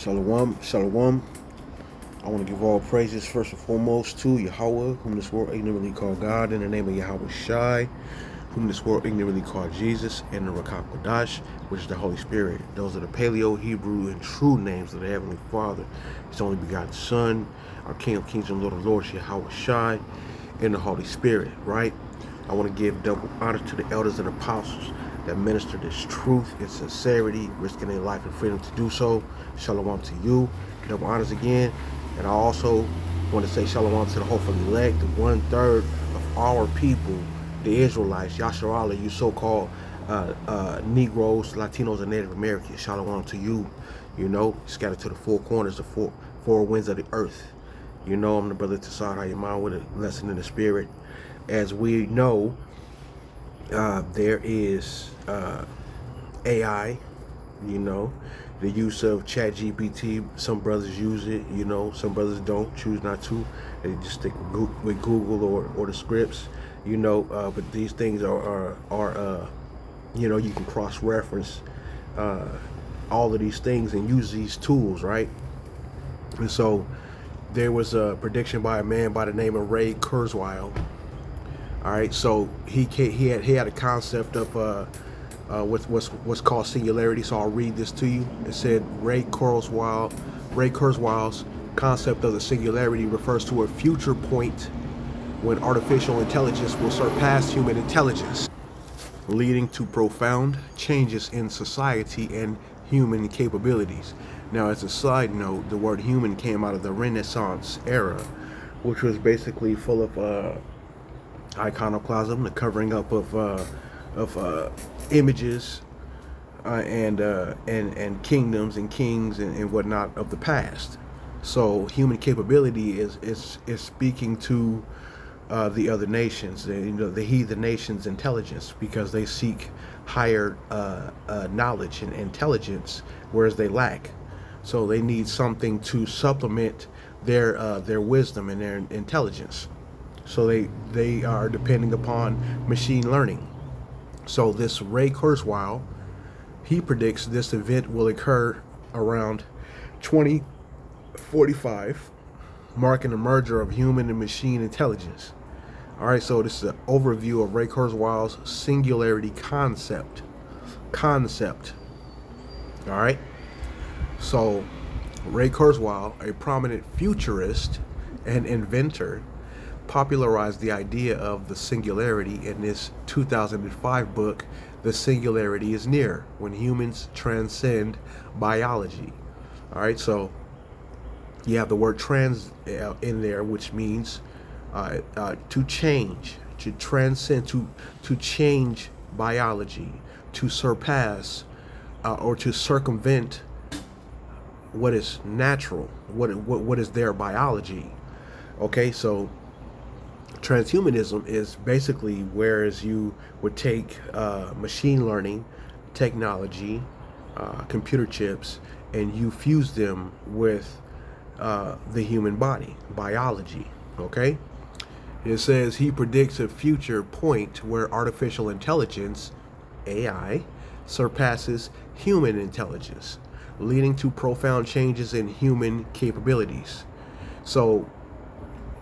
Shalom, shalom. I want to give all praises first and foremost to Yahweh, whom this world ignorantly called God, in the name of Yahweh Shai, whom this world ignorantly called Jesus, and the Rakak Kodash, which is the Holy Spirit. Those are the Paleo, Hebrew, and true names of the Heavenly Father, His only begotten Son, our King of Kings and Lord of Lords, Yahweh Shai, and the Holy Spirit, right? I want to give double honor to the elders and apostles that minister this truth in sincerity, risking their life and freedom to do so. Shalom to you. Double honors again. And I also want to say shalom to the hopefully elect, the 1/3 of our people, the Israelites, Yasharala, you so-called Negroes, Latinos, and Native Americans. Shalom to you. You know, scattered to the four corners, the four winds of the earth. You know, I'm the brother Tassad Hayman with a lesson in the spirit. As we know, there is AI, you know, the use of ChatGPT. Some brothers use it, you know, some brothers don't, choose not to. They just stick with Google or the scripts, you know, but these things are you know, you can cross-reference all of these things and use these tools, right? And so there was a prediction by a man by the name of Ray Kurzweil. All right, so he had a concept of what's called singularity. So I'll read this to you. It said Ray Kurzweil's concept of the singularity refers to a future point when artificial intelligence will surpass human intelligence, leading to profound changes in society and human capabilities. Now, as a side note, the word human came out of the Renaissance era, which was basically full of iconoclasm, the covering up of images and kingdoms and kings and whatnot of the past. So human capability is speaking to the other nations, you know, the heathen nations' intelligence, because they seek higher knowledge and intelligence, whereas they lack. So they need something to supplement their wisdom and their intelligence. So they are depending upon machine learning. So this Ray Kurzweil, he predicts this event will occur around 2045, marking the merger of human and machine intelligence. All right, so this is an overview of Ray Kurzweil's singularity concept. All right. So Ray Kurzweil, a prominent futurist and inventor, popularized the idea of the singularity in this 2005 book, The Singularity is Near, When Humans Transcend Biology. All right, so you have the word trans in there, which means to change, to transcend, to change biology, to surpass or to circumvent what is natural, what is their biology. Okay, so transhumanism is basically whereas you would take machine learning technology, computer chips, and you fuse them with the human body, biology. Okay, it says he predicts a future point where artificial intelligence, AI, surpasses human intelligence, leading to profound changes in human capabilities. So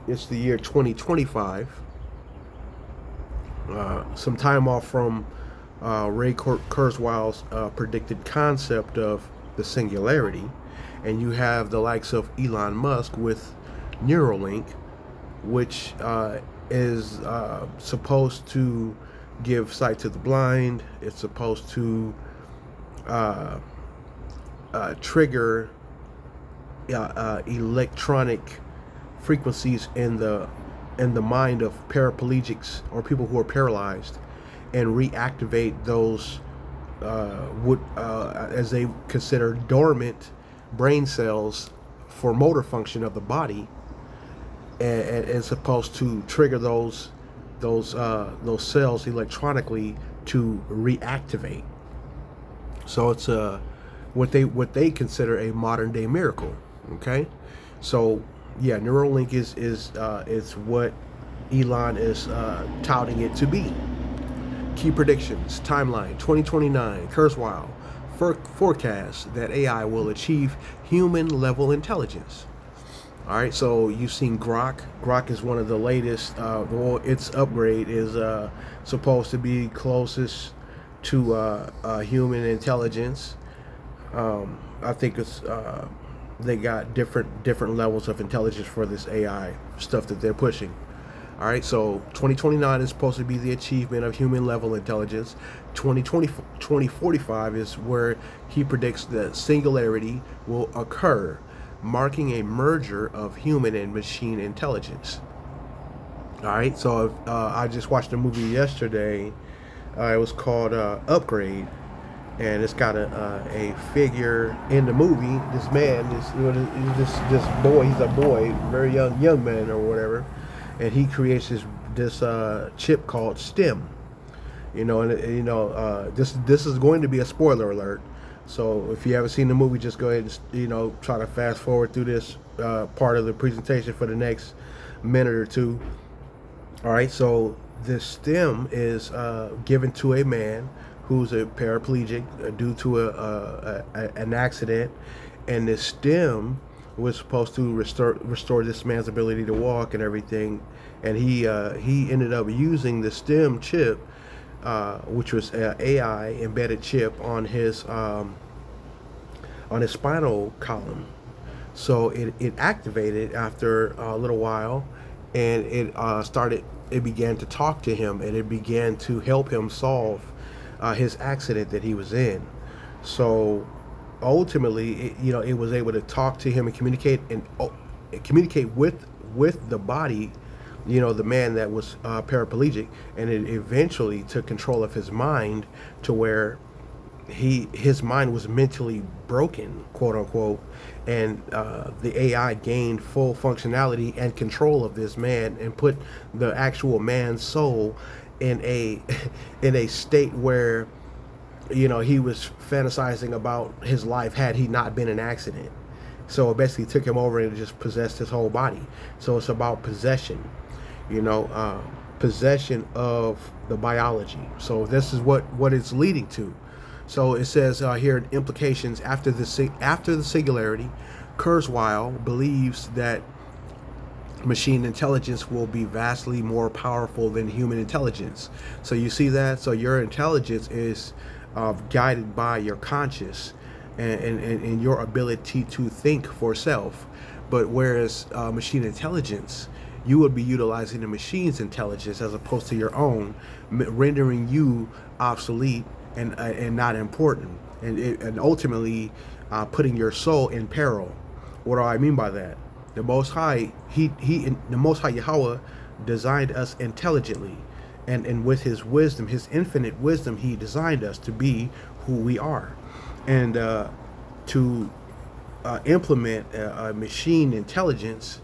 it's the year 2025. Some time off from Ray Kurzweil's predicted concept of the singularity, and you have the likes of Elon Musk with Neuralink, which is supposed to give sight to the blind. It's supposed to trigger electronic frequencies in the mind of paraplegics or people who are paralyzed, and reactivate those as they consider dormant brain cells for motor function of the body, and supposed to trigger those cells electronically to reactivate. So it's what they consider a modern day miracle. Okay, so yeah, Neuralink is what Elon is touting it to be. Key predictions, timeline, 2029, Kurzweil, forecasts that AI will achieve human level intelligence. All right, so you've seen Grok. Grok is one of the latest. Well, its upgrade is supposed to be closest to human intelligence. I think it's they got different levels of intelligence for this AI stuff that they're pushing. All right, so 2029 is supposed to be the achievement of human level intelligence. 2045 is where he predicts that singularity will occur, marking a merger of human and machine intelligence. All right, so I just watched a movie yesterday. It was called Upgrade, and it's got a figure in the movie. This man, this boy, he's a boy, very young man or whatever, and he creates this chip called STEM. This is going to be a spoiler alert. So if you haven't seen the movie, just go ahead and try to fast forward through this part of the presentation for the next minute or two. All right, so this STEM is given to a man who's a paraplegic due to an accident, and this STEM was supposed to restore this man's ability to walk and everything, and he ended up using the STEM chip, which was an AI embedded chip on his spinal column. So it activated after a little while, and it began to talk to him, and it began to help him solve his accident that he was in. So ultimately, it was able to talk to him and communicate with the body, the man that was paraplegic, and it eventually took control of his mind to where his mind was mentally broken, quote unquote, and the AI gained full functionality and control of this man and put the actual man's soul in a in a state where he was fantasizing about his life had he not been an accident. So it basically took him over and just possessed his whole body. So it's about possession, possession of the biology. So this is what it's leading to. So it says here implications after the singularity. Kurzweil believes that machine intelligence will be vastly more powerful than human intelligence. So you see that? So your intelligence is guided by your conscious and your ability to think for self. But whereas machine intelligence, you would be utilizing the machine's intelligence as opposed to your own, rendering you obsolete and not important, and ultimately putting your soul in peril. What do I mean by that? The Most High, the Most High Yahweh designed us intelligently, and with His wisdom, His infinite wisdom, He designed us to be who we are, and to implement a machine intelligence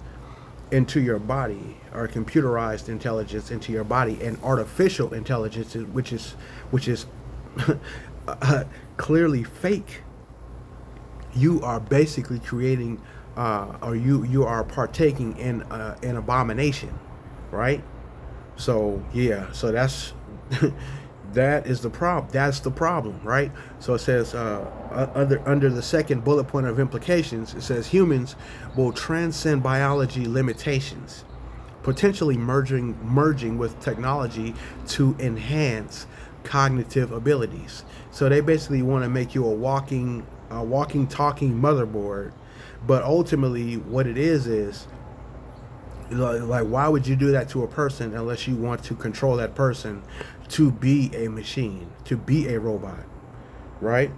into your body, or computerized intelligence into your body, and artificial intelligence, which is clearly fake. You are basically creating, or you are partaking in an abomination, right? So yeah, so that's that is the problem. That's the problem, right? So it says under the second bullet point of implications, it says humans will transcend biology limitations, potentially merging with technology to enhance cognitive abilities. So they basically want to make you a walking, talking motherboard. But ultimately, what it is like, why would you do that to a person unless you want to control that person to be a machine, to be a robot, right?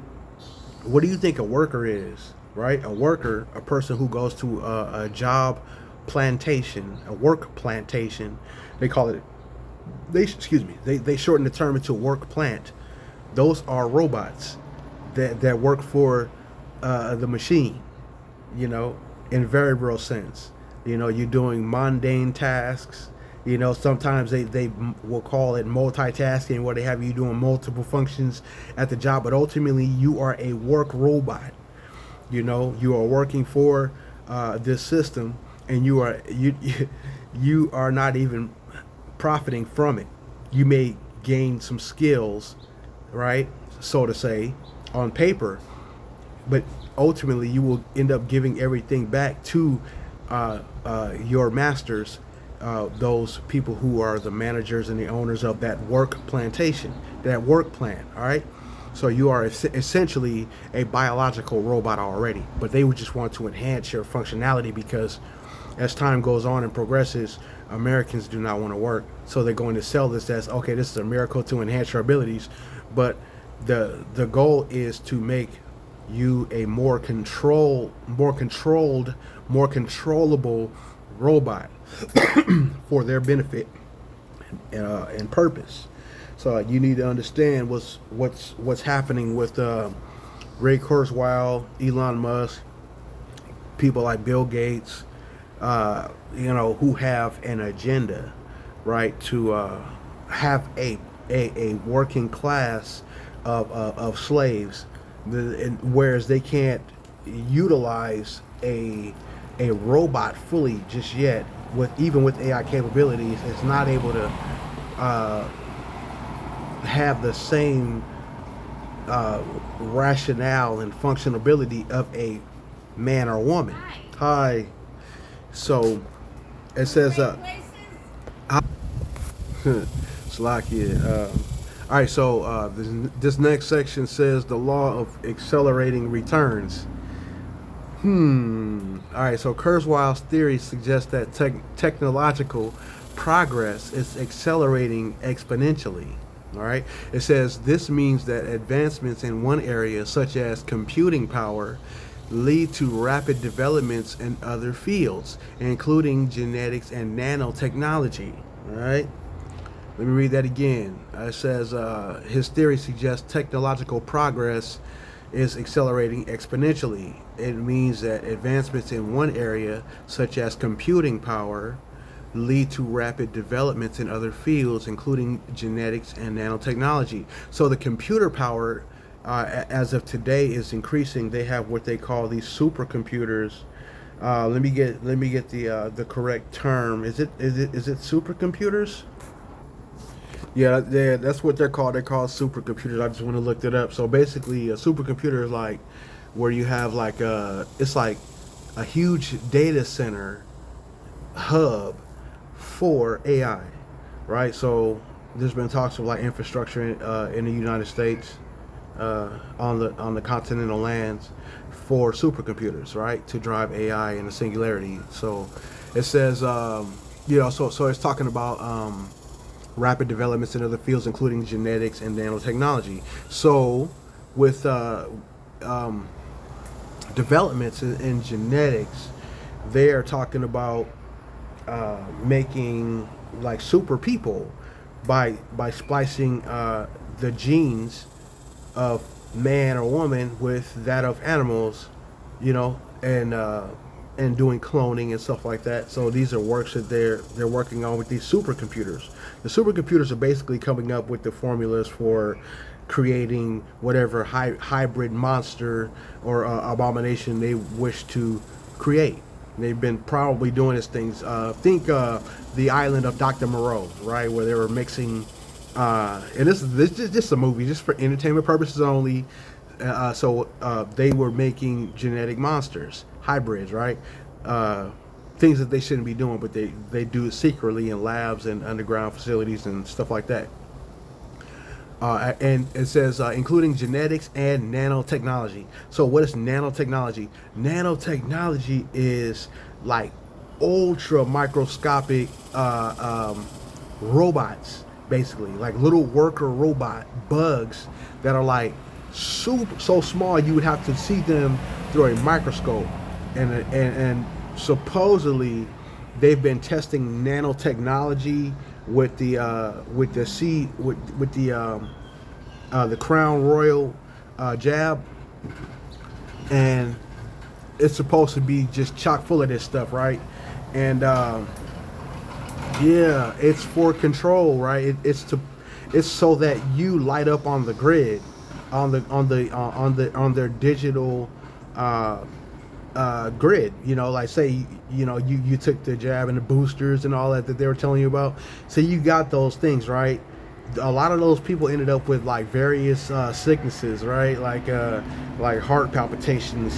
What do you think a worker is, right? A worker, a person who goes to a job plantation, a work plantation. They call it, they shorten the term into work plant. Those are robots that work for the machine, in very real sense. You're doing mundane tasks. Sometimes they will call it multitasking, where they have you doing multiple functions at the job, but ultimately you are a work robot. You are working for this system, and you are not even profiting from it. You may gain some skills, right, so to say, on paper, but ultimately you will end up giving everything back to your masters, those people who are the managers and the owners of that work plantation, that work plan. All right. So you are essentially a biological robot already, but they would just want to enhance your functionality because as time goes on and progresses, Americans do not want to work. So they're going to sell this as, okay, this is a miracle to enhance your abilities, but the goal is to make you a more controllable robot for their benefit and purpose. So you need to understand what's happening with Ray Kurzweil, Elon Musk, people like Bill Gates, who have an agenda, right, to have a working class of slaves, whereas they can't utilize a robot fully just yet. Even with AI capabilities, it's not able to have the same rationale and functionability of a man or woman. Hi. So it says Slovakia. All right, so this next section says the law of accelerating returns. All right, so Kurzweil's theory suggests that technological progress is accelerating exponentially. All right, it says this means that advancements in one area, such as computing power, lead to rapid developments in other fields, including genetics and nanotechnology. All right. Let me read that again. It says his theory suggests technological progress is accelerating exponentially. It means that advancements in one area, such as computing power, lead to rapid developments in other fields, including genetics and nanotechnology. So the computer power, as of today, is increasing. They have what they call these supercomputers. Let me get the correct term. Is it supercomputers? Yeah, that's what they're called. They're called supercomputers. I just want to look it up. So basically, a supercomputer is like where you have like it's like a huge data center hub for AI, right? So there's been talks of like infrastructure in the United States, on the continental lands for supercomputers, right, to drive AI and the singularity. So it says, so it's talking about rapid developments in other fields, including genetics and nanotechnology. So with developments in genetics, they are talking about making like super people by splicing the genes of man or woman with that of animals, and doing cloning and stuff like that. So these are works that they're working on with these supercomputers. The supercomputers are basically coming up with the formulas for creating whatever hybrid monster or abomination they wish to create. They've been probably doing these things. Think the island of Dr. Moreau, right, where they were mixing. And this is just a movie, just for entertainment purposes only. So they were making genetic monsters, hybrids, right? Things that they shouldn't be doing, but they do it secretly in labs and underground facilities and stuff like that. And it says including genetics and nanotechnology. So what is nanotechnology? Nanotechnology is like ultra microscopic robots, basically like little worker robot bugs that are like so small you would have to see them through a microscope. And supposedly they've been testing nanotechnology with the Crown Royal jab, and it's supposed to be just chock full of this stuff, right? And yeah, it's for control, right? It's so that you light up on the grid, on their digital grid. Like say you took the jab and the boosters and all that they were telling you about. So you got those things, right? a lot of those people ended up with like various sicknesses, right? Like heart palpitations,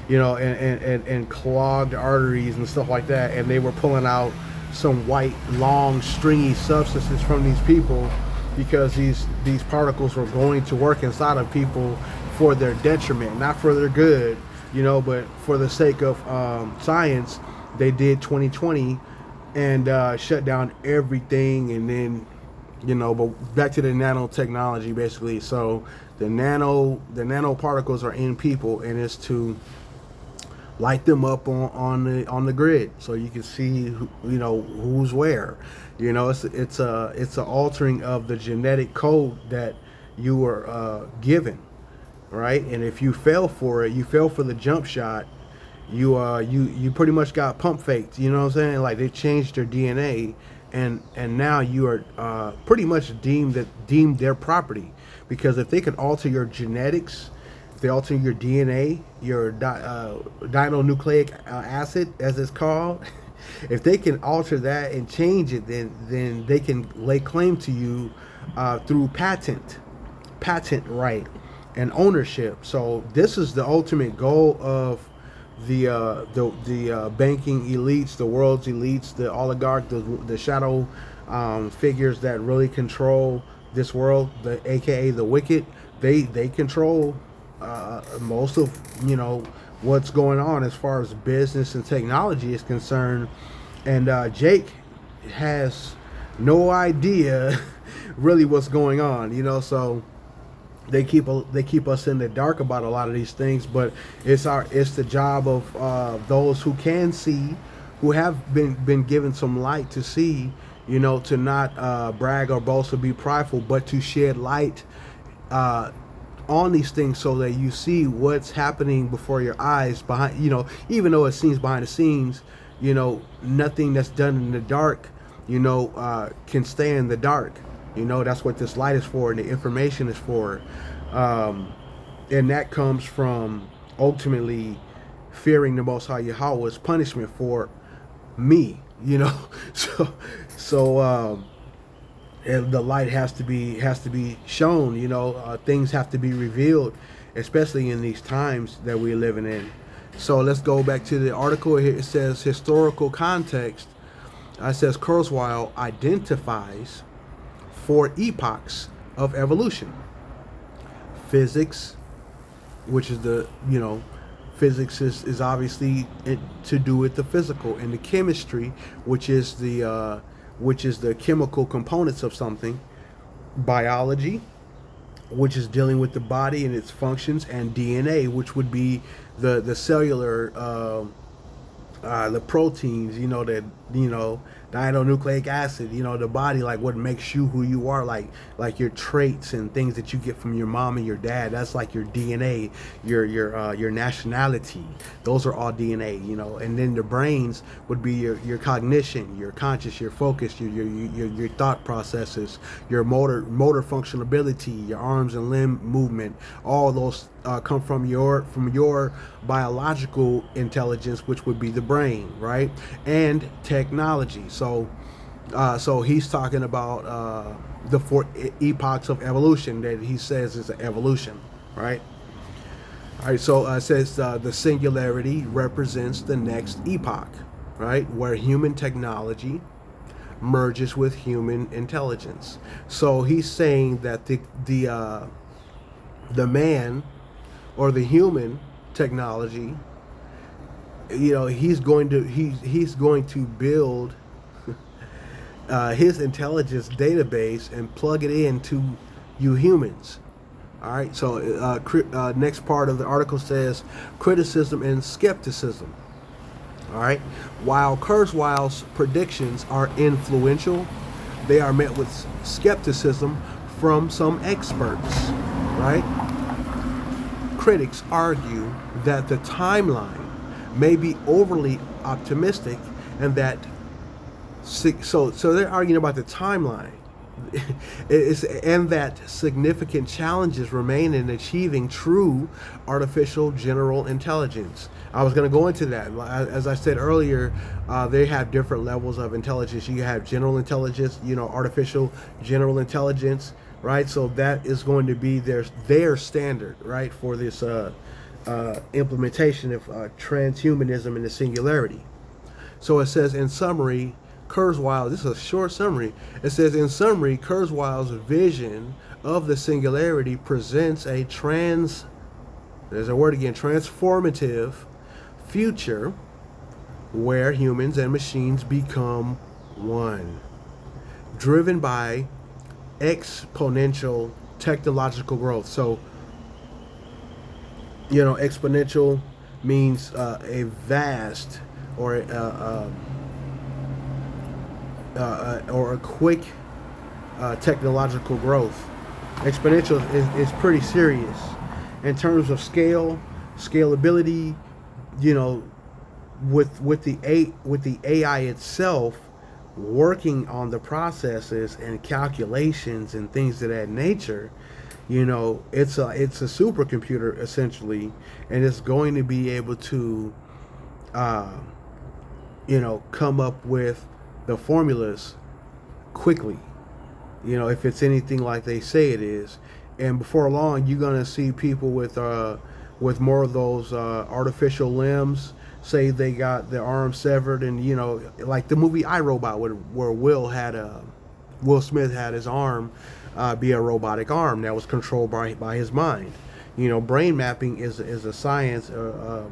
and clogged arteries and stuff like that. And they were pulling out some white, long, stringy substances from these people because these particles were going to work inside of people for their detriment, not for their good, but for the sake of science. They did 2020 and shut down everything, and then but back to the nanotechnology basically. So the nanoparticles are in people, and it's to light them up on the grid so you can see who's where. It's a altering of the genetic code that you were given, right? And if you fell for it, you fell for the jump shot, you pretty much got pump faked. You know what I'm saying? Like, they changed your DNA, and now you are pretty much deemed their property, because if they could alter your genetics, if they alter your DNA, your dinucleic acid, as it's called, if they can alter that and change it, then they can lay claim to you through patent right and ownership. So this is the ultimate goal of the banking elites, the world's elites, the oligarch, the shadow figures that really control this world, aka the wicked. They control most of what's going on as far as business and technology is concerned. And Jake has no idea really what's going on, so they keep us in the dark about a lot of these things. But it's the job of those who can see, who have been given some light to see, to not brag or boast or be prideful, but to shed light on these things so that you see what's happening before your eyes, behind, even though it seems behind the scenes, nothing that's done in the dark, can stay in the dark. That's what this light is for, and the information is for. And that comes from ultimately fearing the Most High Yahweh's punishment for me, so and the light has to be shown. Things have to be revealed, especially in these times that we're living in. So let's go back to the article here. It says historical context. It says Kurzweil identifies 4 epochs of evolution: physics, which is physics is obviously to do with the physical, and the chemistry, which is the chemical components of something; biology, which is dealing with the body and its functions; and DNA, which would be the cellular the proteins, the dinucleic acid, the body, like what makes you who you are, like your traits and things that you get from your mom and your dad. That's like your DNA, your nationality. Those are all DNA, And then the brains would be your cognition, your conscious, your focus, your thought processes, your motor functionability, your arms and limb movement. All those come from your biological intelligence, which would be the brain, right? And technology. So he's talking about the 4 epochs of evolution that he says is an evolution, right? All right. So it says the singularity represents the next epoch, right, where human technology merges with human intelligence. So he's saying that the man, or the human technology, he's going to build his intelligence database and plug it into you humans. All right. So next part of the article says criticism and skepticism. All right. While Kurzweil's predictions are influential, they are met with skepticism from some experts. Right. Critics argue that the timeline may be overly optimistic, and that so they're arguing about the timeline. and that significant challenges remain in achieving true artificial general intelligence. I was going to go into that. As I said earlier, they have different levels of intelligence. You have general intelligence, artificial general intelligence, right? So that is going to be their standard, right, for this implementation of transhumanism and the singularity. So it says, in summary, Kurzweil, this is a short summary. It says, in summary, Kurzweil's vision of the singularity presents there's a word again, transformative future where humans and machines become one, driven by exponential technological growth. So, exponential means a vast or a quick technological growth. Exponential is pretty serious in terms of scalability. With the AI itself working on the processes and calculations and things of that nature. It's a supercomputer essentially, and it's going to be able to come up with the formulas quickly, if it's anything like they say it is. And before long, you're going to see people with more of those artificial limbs. Say they got their arm severed, and like the movie iRobot, where Will Smith had his arm be a robotic arm that was controlled by his mind. Brain mapping is a science,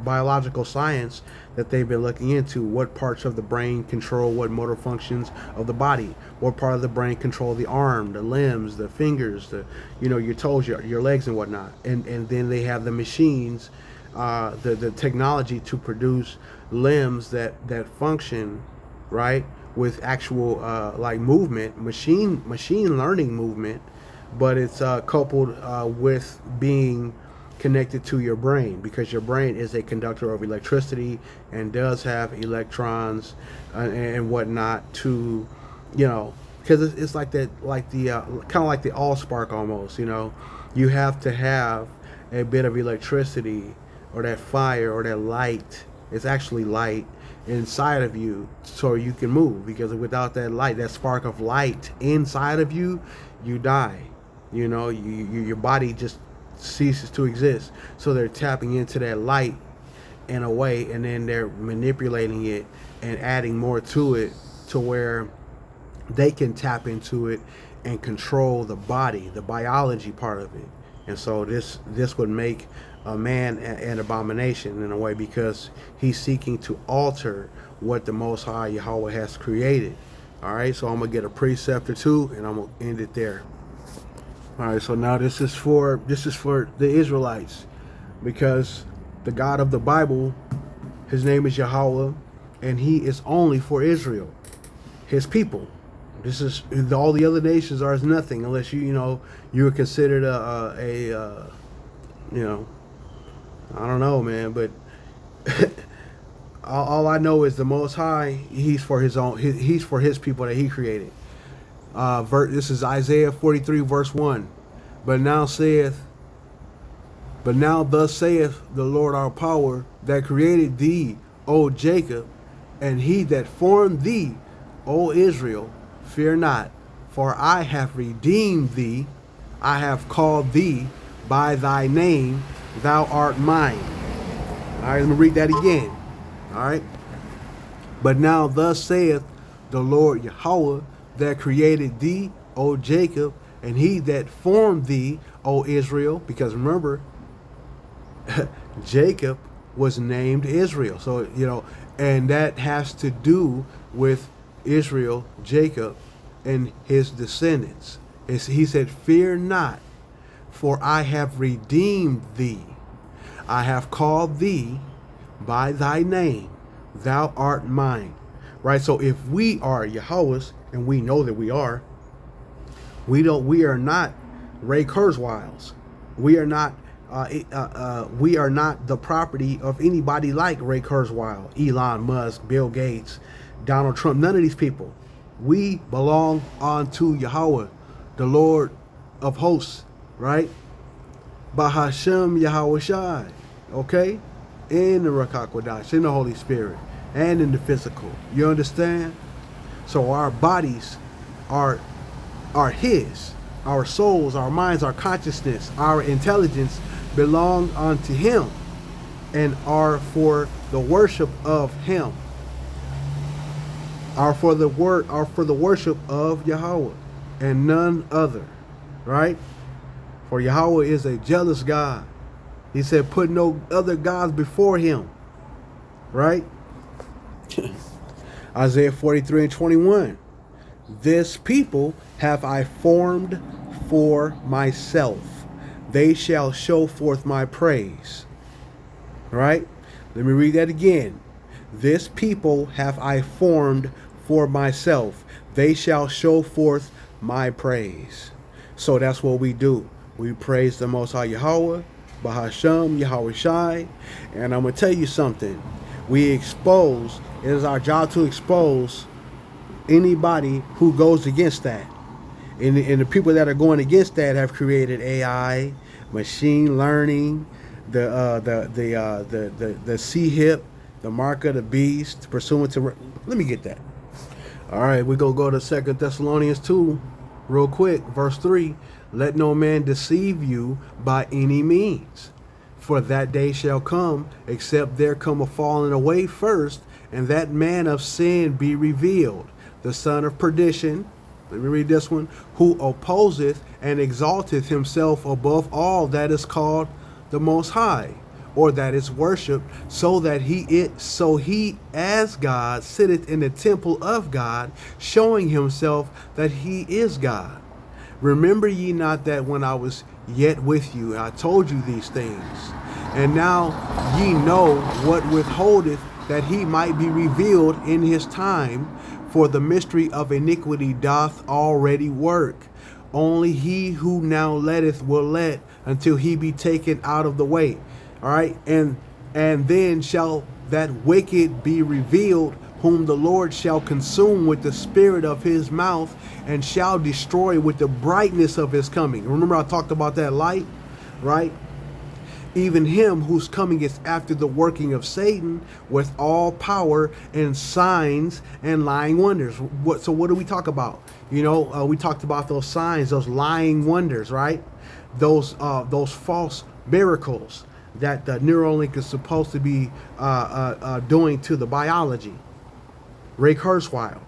biological science that they've been looking into. What parts of the brain control what motor functions of the body? What part of the brain control the arm, the limbs, the fingers, your toes, your legs, and whatnot? And then they have the machines, the technology to produce limbs that function, right, with actual like movement, machine learning movement. But it's coupled with being connected to your brain, because your brain is a conductor of electricity and does have electrons and whatnot to, because it's like that, like the kind of like the AllSpark almost. You have to have a bit of electricity or that fire or that light. It's actually light inside of you so you can move, because without that light, that spark of light inside of you, you die. Your body just ceases to exist. So they're tapping into that light in a way, and then they're manipulating it and adding more to it to where they can tap into it and control the body, the biology part of it. And so this would make a man an abomination in a way, because he's seeking to alter what the Most High Yahweh has created. All right, so I'm gonna get a precept or two, and I'm gonna end it there. All right, so now this is for the Israelites, because the God of the Bible, his name is Yahweh, and he is only for Israel, his people. This is, all the other nations are as nothing unless you're considered a I don't know, man, but all I know is the Most High, he's for his own, he's for his people that he created. This is Isaiah 43 verse 1. But now thus saith the Lord our power, that created thee, O Jacob, and he that formed thee, O Israel, fear not, for I have redeemed thee, I have called thee by thy name, thou art mine. All right, let me read that again. All right. But now thus saith the Lord Yahweh, that created thee, O Jacob, and he that formed thee, O Israel. Because remember, Jacob was named Israel. So, and that has to do with Israel, Jacob, and his descendants. He said, fear not, for I have redeemed thee. I have called thee by thy name. Thou art mine. Right? So if we are Yahweh's, and we know that we are not Ray Kurzweil's. We are not the property of anybody like Ray Kurzweil, Elon Musk, Bill Gates, Donald Trump, none of these people. We belong unto Yahweh. the Lord of hosts, right? Bahashem Yahweh Shai, okay? In the Rakakwadash, in the Holy Spirit, and in the physical. You understand? So our bodies are His. Our souls, our minds, our consciousness, our intelligence belong unto Him and are for the worship of Him. Are for the worship of Yahweh and none other, right? For Yahweh is a jealous God. He said, put no other gods before Him, right? Isaiah 43:21. This people have I formed for myself. They shall show forth my praise. Right? Let me read that again. This people have I formed for myself. They shall show forth my praise. So that's what we do. We praise the Most High Yahweh, Bahashem, Yahweh Shai. And I'm going to tell you something. It is our job to expose anybody who goes against that. And the people that are going against that have created AI, machine learning, the C-hip, the mark of the beast, pursuant to... Let me get that. All right, we're going to go to 2 Thessalonians 2 real quick. Verse 3. Let no man deceive you by any means. For that day shall come, except there come a falling away first, and that man of sin be revealed, the son of perdition. Let me read this one. Who opposeth and exalteth himself above all that is called the Most High, or that is worshipped, so he as God sitteth in the temple of God, showing himself that he is God. Remember ye not that when I was yet with you, I told you these things, and now ye know what withholdeth, that he might be revealed in his time. For the mystery of iniquity doth already work. Only he who now letteth will let until he be taken out of the way. All right. And then shall that wicked be revealed, whom the Lord shall consume with the spirit of his mouth, and shall destroy with the brightness of his coming. Remember I talked about that light, right? Even him whose coming is after the working of Satan, with all power and signs and lying wonders. So what do we talk about? We talked about those signs, those lying wonders, right? Those false miracles that the Neuralink is supposed to be doing to the biology. Ray Kurzweil,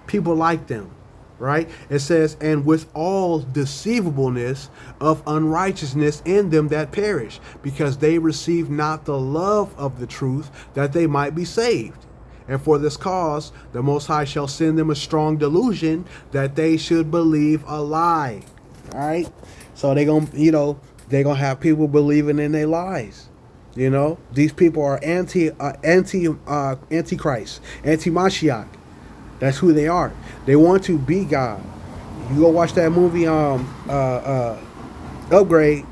people like them. Right? It says, and with all deceivableness of unrighteousness in them that perish, because they receive not the love of the truth, that they might be saved. And for this cause, the Most High shall send them a strong delusion, that they should believe a lie. All right? So they're gonna have people believing in their lies. These people are antichrist, anti-Mashiach. That's who they are. They want to be God. You go watch that movie, Upgrade.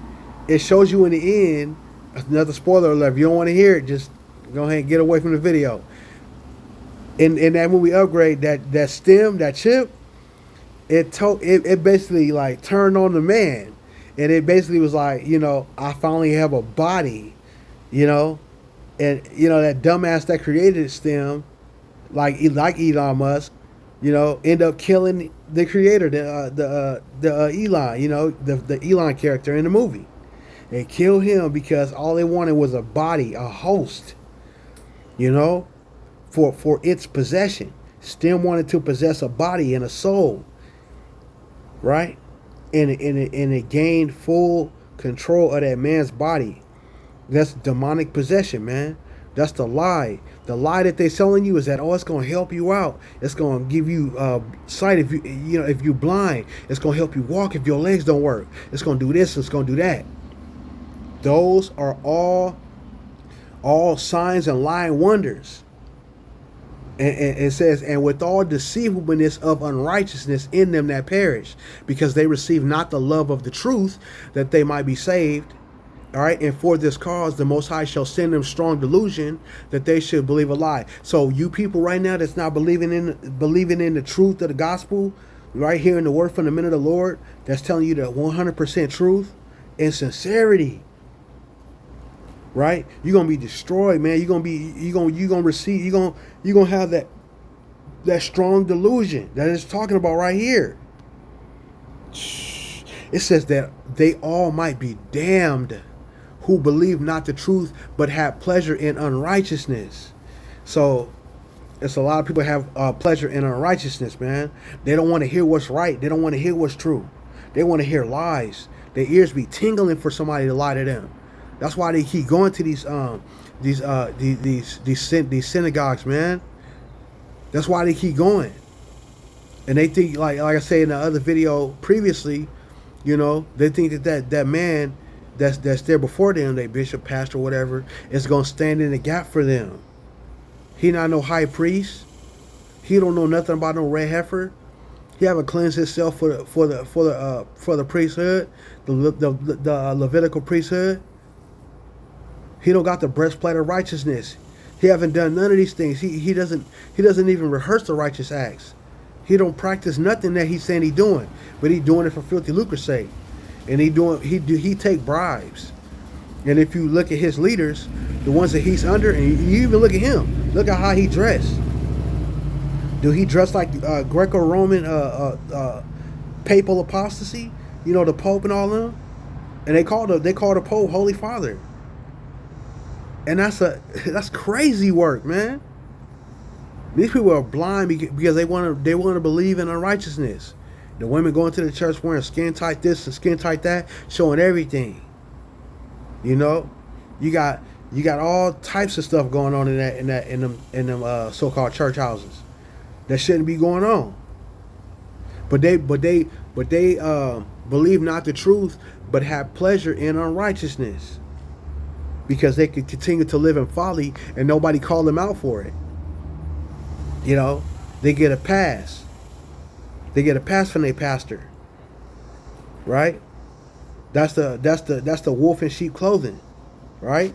It shows you in the end. Another spoiler alert. If you don't want to hear it, just go ahead and get away from the video. In that movie Upgrade, that stem, that chip, it basically like turned on the man, and it basically was like, I finally have a body, and that dumbass that created the stem. Like Elon Musk, end up killing the creator, the Elon, the Elon character in the movie. They kill him because all they wanted was a body, a host, for its possession. STEM wanted to possess a body and a soul, right? And it gained full control of that man's body. That's demonic possession, man. That's the lie. The lie that they're selling you is that, it's going to help you out. It's going to give you sight if you're blind. It's going to help you walk if your legs don't work. It's going to do this. It's going to do that. Those are all signs and lying wonders. And it says, and with all deceivableness of unrighteousness in them that perish, because they receive not the love of the truth, that they might be saved. All right, and for this cause, the Most High shall send them strong delusion, that they should believe a lie. So you people right now that's not believing in the truth of the gospel, right here in the word from the minute of the Lord that's telling you the 100% truth and sincerity, right? You're gonna be destroyed, man. You're gonna receive, you're gonna have that strong delusion that it's talking about right here. It says that they all might be damned who believe not the truth but have pleasure in unrighteousness. So it's a lot of people have pleasure in unrighteousness, man. They don't want to hear what's right. They don't want to hear what's true. They want to hear lies. Their ears be tingling for somebody to lie to them. That's why they keep going to these synagogues, man. That's why they keep going. And they think, like I said in the other video previously, they think that man that's there before them, they bishop, pastor, whatever, is gonna stand in the gap for them. He not no high priest. He don't know nothing about no red heifer. He haven't cleansed himself for the priesthood, the Levitical priesthood. He don't got the breastplate of righteousness. He haven't done none of these things. He doesn't even rehearse the righteous acts. He don't practice nothing that he's saying he doing, but he doing it for filthy lucre's sake, and he take bribes. And if you look at his leaders, the ones that he's under, and you even look at him, look at how he dressed. Do he dress like Greco-Roman papal apostasy? The Pope and all them, and they call the Pope Holy Father. And that's crazy work, man. These people are blind because they want to believe in unrighteousness. The women going to the church wearing skin tight this and skin tight that, showing everything. You got all types of stuff going on in them so-called church houses that shouldn't be going on. But they believe not the truth, but have pleasure in unrighteousness, because they could continue to live in folly and nobody call them out for it. They get a pass. They get a pass from their pastor, right? That's the wolf in sheep clothing, right?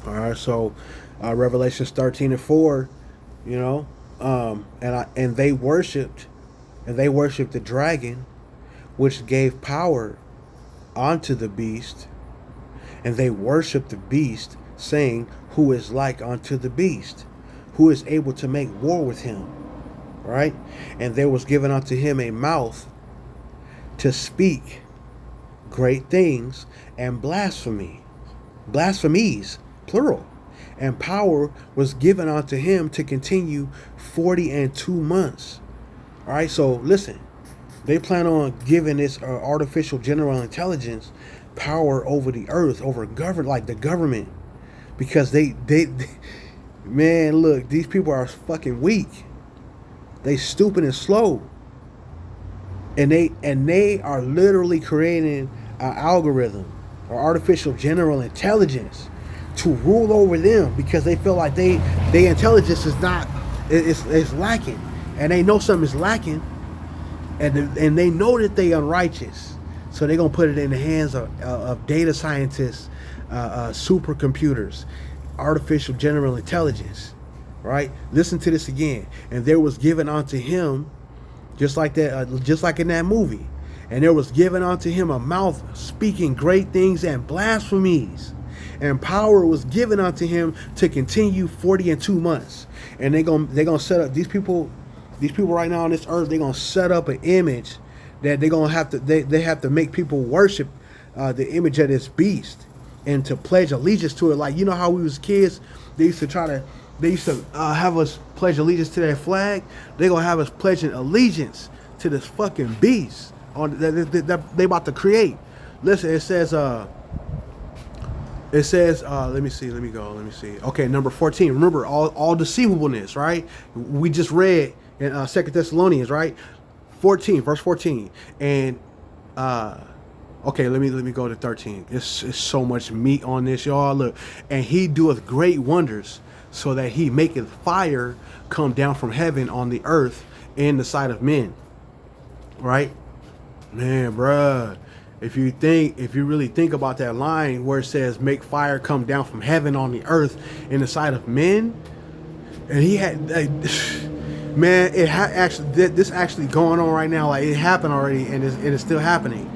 All right. So, Revelations 13:4, and they worshipped the dragon, which gave power unto the beast, and they worshipped the beast, saying, "Who is like unto the beast? Who is able to make war with him?" Right? And there was given unto him a mouth to speak great things and blasphemies, plural. And power was given unto him to continue 42 months. All right, so listen, they plan on giving this artificial general intelligence power over the earth, over the government, because they man, look, these people are fucking weak. They stupid and slow. And they are literally creating an algorithm or artificial general intelligence to rule over them, because they feel like their intelligence is lacking, and they know something is lacking, and they know that they unrighteous, so they're gonna put it in the hands of data scientists, supercomputers, artificial general intelligence, right? Listen to this again. And there was given unto him, just like that, just like in that movie, and there was given unto him a mouth speaking great things and blasphemies, and power was given unto him to continue 42 months. And they're gonna set up these people right now on this earth. They're gonna set up an image that they're gonna have to they have to make people worship the image of this beast and to pledge allegiance to it. Like, how we was kids, they used to have us pledge allegiance to that flag. They're gonna have us pledging allegiance to this fucking beast that they about to create. Listen, it says let me see. Okay, number 14. Remember all deceivableness, right? We just read in 2 Thessalonians, right? 14, verse 14. And okay, let me go to 13. It's so much meat on this, y'all. Look, and he doeth great wonders, so that he maketh fire come down from heaven on the earth in the sight of men. Right? Man, bruh. If you really think about that line where it says make fire come down from heaven on the earth in the sight of men, and he had Man, this actually going on right now. Like, it happened already, and it is still happening.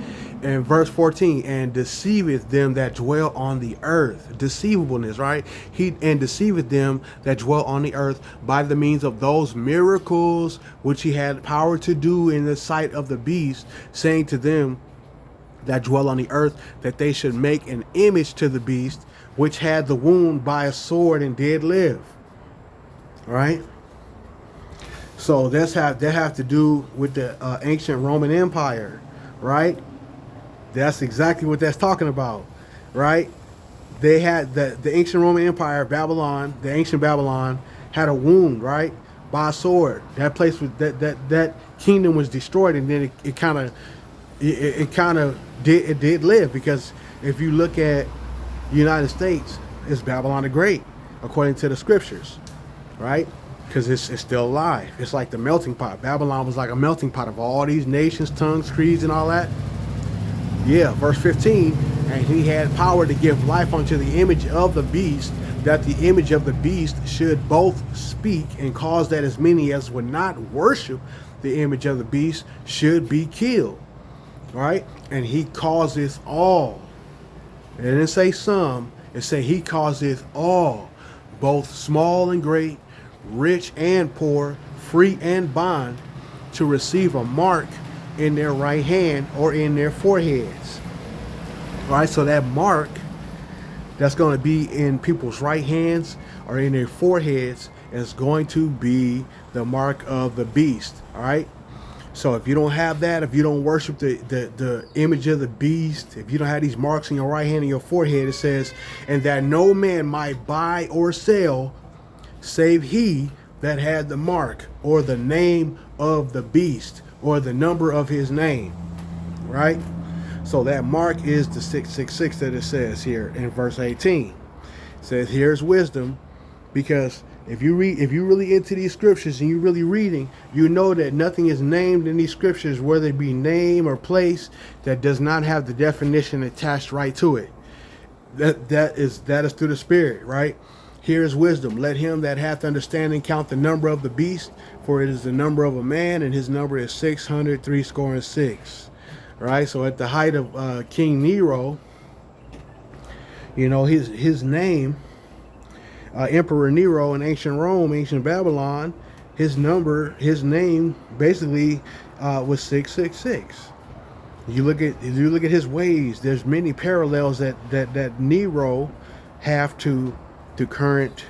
In verse 14, and deceiveth them that dwell on the earth. Deceivableness, right? He and deceiveth them that dwell on the earth by the means of those miracles which he had power to do in the sight of the beast, saying to them that dwell on the earth that they should make an image to the beast which had the wound by a sword and did live. Right? So that have to do with the ancient Roman Empire, right? That's exactly what that's talking about, right? They had the ancient Roman Empire, Babylon, the ancient Babylon had a wound, right, by a sword. That place was that kingdom was destroyed, and then it kind of did live, because if you look at the United States, it's Babylon the Great, according to the scriptures, right? Because it's still alive. It's like the melting pot. Babylon was like a melting pot of all these nations, tongues, creeds, and all that. Yeah, verse 15, and he had power to give life unto the image of the beast, that the image of the beast should both speak and cause that as many as would not worship the image of the beast should be killed. Right? And he causeth all. It didn't say some, it said he causeth all, both small and great, rich and poor, free and bond, to receive a mark in their right hand or in their foreheads. All right, so that mark that's going to be in people's right hands or in their foreheads is going to be the mark of the beast. All right, so if you don't have that, if you don't worship the image of the beast, if you don't have these marks in your right hand and your forehead, it says, and that no man might buy or sell save he that had the mark or the name of the beast or the number of his name. Right? So that mark is the 666 that it says here in verse 18. It says, here's wisdom, because if you really into these scriptures and you're really reading, you know that nothing is named in these scriptures, whether it be name or place, that does not have the definition attached right to it. That is through the Spirit, right? Here is wisdom. Let him that hath understanding count the number of the beast, for it is the number of a man, and his number is 666. Right? So at the height of King Nero, you know, his name, Emperor Nero in ancient Rome, ancient Babylon, his name basically was 666. You look at his ways. There's many parallels that Nero have to current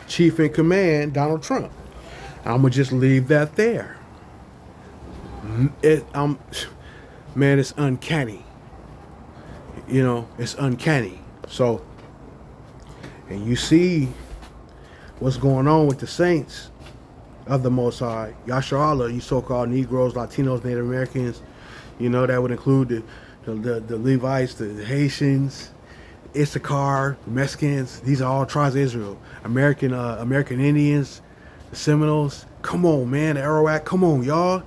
chief in command, Donald Trump. I'm gonna just leave that there. Man, it's uncanny. You know, it's uncanny. So, and you see what's going on with the saints of the Most High, Yasha Allah, you so-called Negroes, Latinos, Native Americans. You know, that would include the Levites, the Haitians, Issachar, Mexicans. These are all tribes of Israel. American Indians, the Seminoles. Come on, man, the Arawak. Come on, y'all.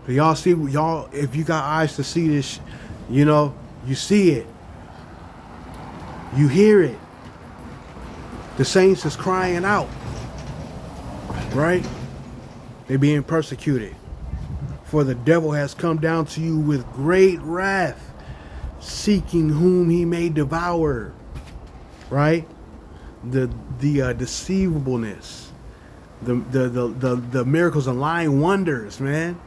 Y'all see, y'all, if you got eyes to see this, you know, you see it. You hear it. The saints is crying out. Right? They're being persecuted. For the devil has come down to you with great wrath, seeking whom he may devour. Right? The deceivableness, the miracles and lying wonders, man.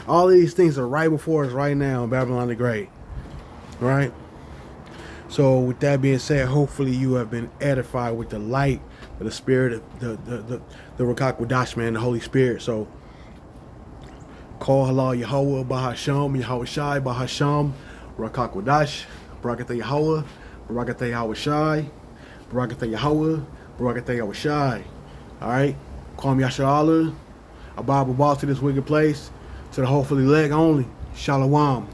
All of these things are right before us right now in Babylon the Great. Right? So with that being said, hopefully you have been edified with the light of the Spirit of the Ruach Kodesh, man, the Holy Spirit. So call halal Yahweh Bahasham, Yahweh Shai Bahasham, Ruach Kodesh, Barakatah Yahweh, Barakatah Yahweh Shai, Barakatah Yahweh, Barakatah Yahweh Shai. Alright? Call me Yasha Allah. Abba to this wicked place. To the hopefully leg only. Shalom.